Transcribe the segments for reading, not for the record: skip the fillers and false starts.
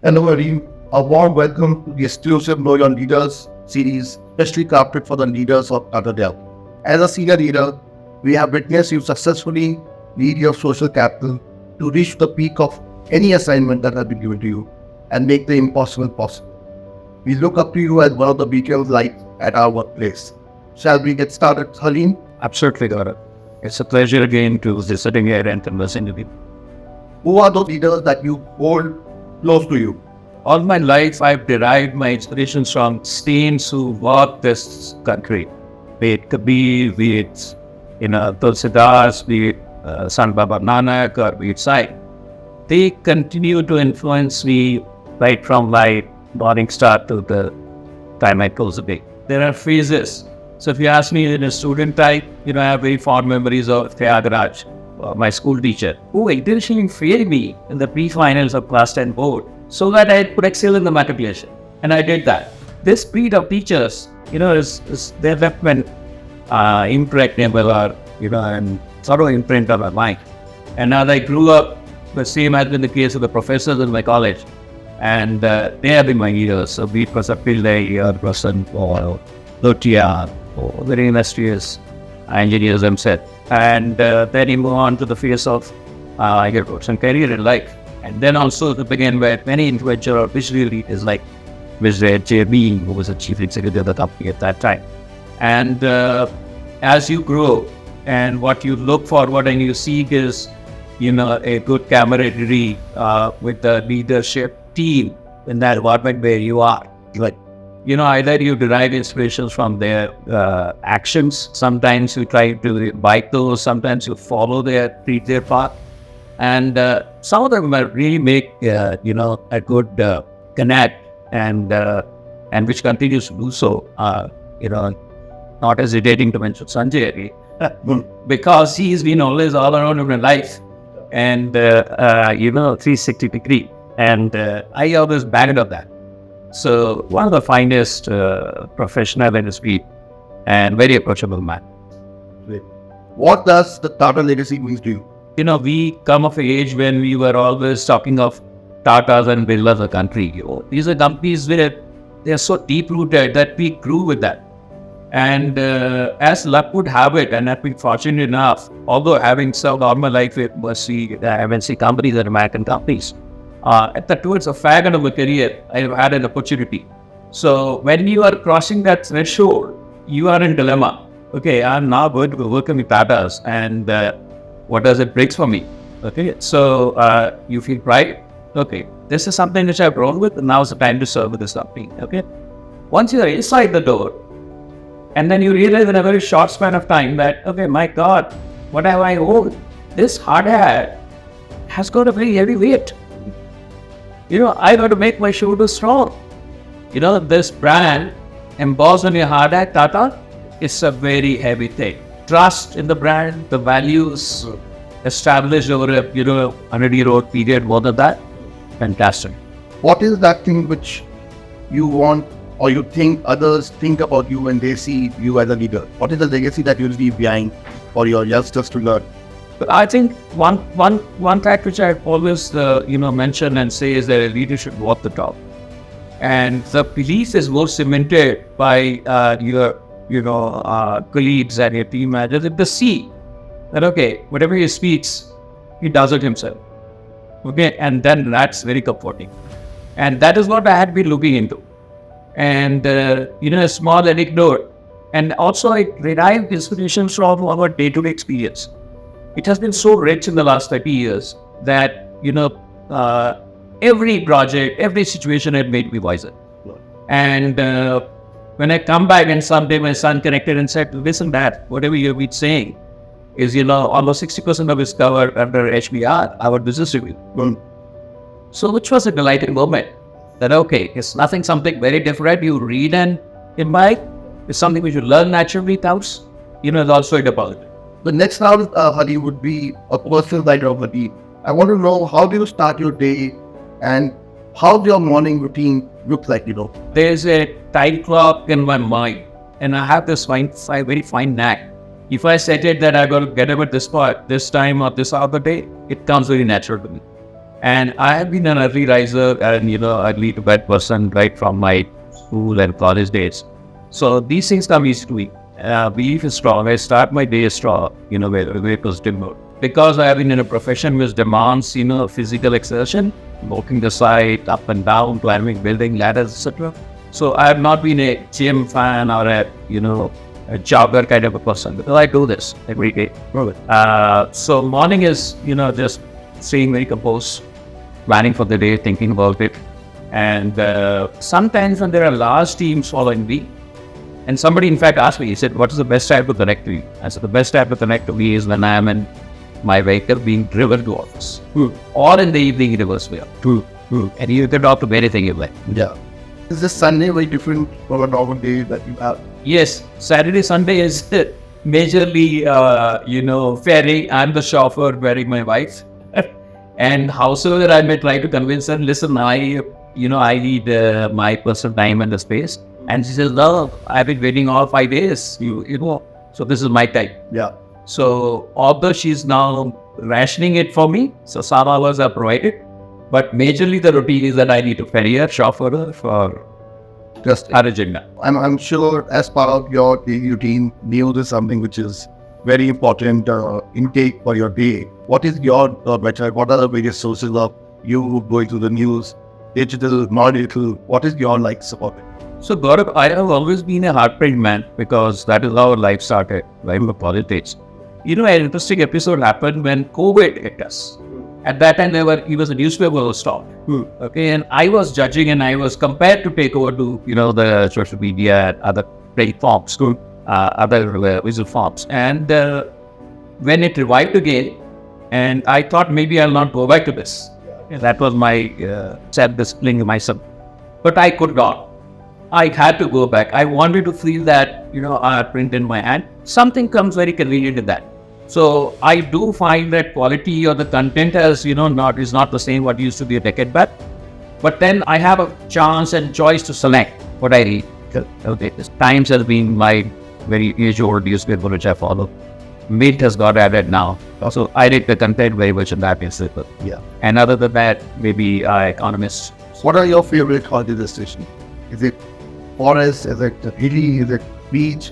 Hello, Harleen. A warm welcome to the exclusive Know Your Leaders series, specially crafted for the leaders of Tata Dell. As a senior leader, we have witnessed you successfully lead your social capital to reach the peak of any assignment that has been given to you and make the impossible possible. We look up to you as one of the beacons of light at our workplace. Shall we get started, Harleen? Absolutely, Gaurav. It's a pleasure again to be sitting here and conversing with you. Who are those leaders that you hold close to you? All my life, I've derived my inspirations from saints who walked this country. Be it Kabir, be it Tulsidas, be it Sant Baba Nanak, or be it Sai. They continue to influence me right from my morning start to the time I close the day. There are phases. So if you ask me in a student type, I have very fond memories of Tyagaraj, my school teacher, who intentionally failed me in the pre-finals of class 10 board so that I could excel in the matriculation. And I did that. This breed of teachers, they're left when impregnable or, and thorough imprint on my mind. And as I grew up, the same has been the case with the professors in my college. And they have been my heroes. So be it Professor Pillai or Professor Lotia, or very illustrious engineers themselves. And then you move on to the phase of some career in life. And then also to begin with many influential or visionary leaders like Mr. J. Bean, who was the chief executive of the company at that time. And as you grow and what you look forward and you seek is, a good camaraderie with the leadership team in that environment where you are. Either you derive inspirations from their actions. Sometimes you try to invite those. Sometimes you follow their path. And some of them really make, a good connect and which continues to do so. Not hesitating to mention Sanjay because he's been always all around in my life and, 360 degree. And I always bagged on that. So one of the finest professional in his field and very approachable man. What does the Tata legacy mean to you? We come of age when we were always talking of Tatas and Birlas of the country. These are companies where they are so deep-rooted that we grew with that. And as luck would have it, and I've been fortunate enough, although having served all my life with MNC companies and American companies, towards the fag end of my career, I have had an opportunity. So when you are crossing that threshold, you are in dilemma. Okay, I'm now going to work with Tatas, and what does it bring for me? Okay, so you feel pride. Okay, this is something which I've grown with, and now is the time to serve with this company. Okay, once you are inside the door, and then you realize in a very short span of time that, okay, my God, what have I owned? This hard hat has got a very heavy weight. I got to make my shoulder strong. This brand embossed on your hard hat, Tata, is a very heavy thing. Trust in the brand, the values established over a 100-year-old period, more than that, fantastic. What is that thing which you want or you think others think about you when they see you as a leader? What is the legacy that you'll leave behind for your youngsters to learn? But I think one fact which I always mention and say is that a leader should walk the talk, and the belief is more cemented by your colleagues and your team managers. If they see that whatever he speaks, he does it himself. Okay, and then that's very comforting, and that is what I had been looking into. And a small anecdote, and also I derived inspiration from our day-to-day experience. It has been so rich in the last 30 years that, every project, every situation had made me wiser. And when I come back and someday my son connected and said, listen, Dad, whatever you've been saying is, almost 60% of it's covered under HBR, our business review. So which was a delighted moment that, it's something very different. You read and imbibe. It's something which you learn naturally, Taus. It's also a deposit. The next round, Hari, would be a personal writer of the team. I want to know, how do you start your day and how your morning routine looks like, There's a time clock in my mind, and I have this very fine knack. If I set it that I got to get up at this time or this hour of the day, it comes very natural to me. And I have been an early riser and, early to bed person right from my school and college days. So these things come easy to me. Belief is strong. I start my day strong, very positive mode. Because I have been in a profession which demands, physical exertion, walking the site, up and down, climbing building ladders, etc. So I have not been a gym fan or a jogger kind of a person, because I do this every day. So morning is, just staying very composed, planning for the day, thinking about it. And sometimes when there are large teams following me, and somebody in fact asked me, he said, what is the best time to connect to you? I said, the best time to connect to me is when I am in my vehicle being driven to office. Or in the evening in reverse way. And you can talk to anything you like. Yeah. Is this Sunday very different from a normal day that you have? Yes, Saturday, Sunday is majorly, ferrying. I'm the chauffeur bearing my wife. And howsoever I may try to convince her, listen, I need my personal time and the space. And she says, no, I've been waiting all 5 days, so this is my time. Yeah. So although she's now rationing it for me, so some hours are provided, but majorly the routine is that I need to ferry her, chauffeur her for Just her agenda. I'm sure as part of your daily routine, news is something which is very important intake for your day. What is your better? What are the various sources of you going through the news, digital, non-digital? What is your support? So Gaurav, I have always been a heartbreak man, because that is how life started, life of politics. An interesting episode happened when COVID hit us. At that time, he was a newspaper was stopped. Okay, and I was judging, and I was compared to take over to the social media and other platforms, other visual forms. And when it revived again, and I thought maybe I'll not go back to this. That was my self-discipline myself, but I could not. I had to go back. I wanted to feel that, art print in my hand. Something comes very convenient in that. So I do find that quality or the content is not the same what used to be a decade back. But then I have a chance and choice to select what I read. Okay, Times has been my very age-old newspaper which I follow. Mint has got added now. So I read the content very much in that newspaper. Yeah. And other than that, maybe Economist. What are your favorite holiday destinations? Is it forest? Is it hilly? Is it beach?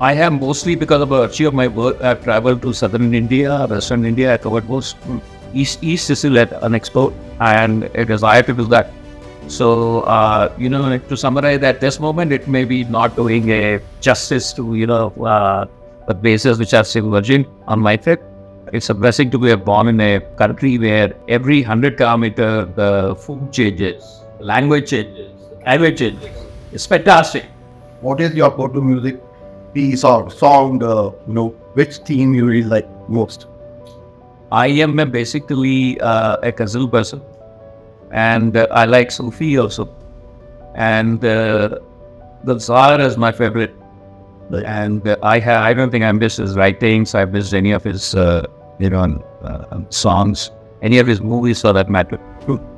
I have mostly, because of the virtue of my work, I've traveled to southern India, western India. I covered most. East is still at an export, and it is I to do that. So, to summarize, at this moment, it may be not doing a justice to, the places which are still virgin on my trip. It's a blessing to be born in a country where every 100 kilometers, the food changes, language changes, climate changes. It's fantastic. What is your go-to music piece or song? Which theme you really like most? I am basically a ghazal person, and I like Sufi also. And the Zahar is my favorite. And I don't think I missed his writings. I missed any of his songs, any of his movies for that matter.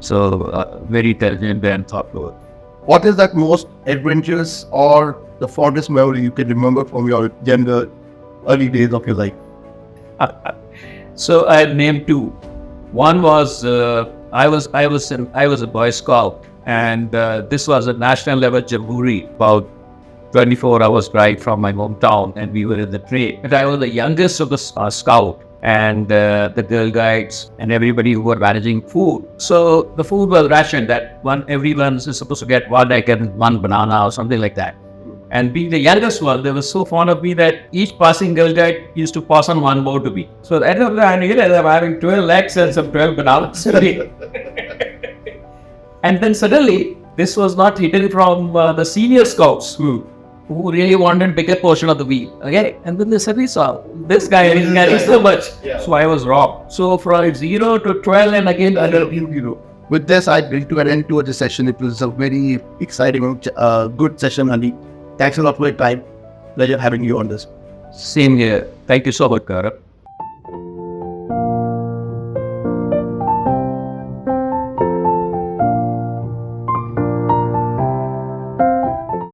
So very intelligent and thoughtful. What is that most adventurous or the fondest memory you can remember from your early days of your life? So I named two. One was I was a Boy Scout, and this was a national level jamboree, about 24 hours drive from my hometown, and we were in the train. And I was the youngest of the scout, and the girl guides and everybody who were managing food. So the food was rationed that everyone is supposed to get one egg and one banana or something like that. And being the youngest one, they were so fond of me that each passing girl guide used to pass on one more to me. So at the end of the day, I realized I'm having 12 eggs and some 12 bananas. And then suddenly, this was not hidden from the senior scouts who really wanted a bigger portion of the wheel. Okay, and then they suddenly saw this guy is carrying so much. Yeah. So I was wrong. So from 0 to 12, and again another 0. With this, I bring to an end to the session. It was a very exciting, good session, Harleen. Thanks a lot for your time. Pleasure having you on this. Same here. Thank you so much, Gaurav.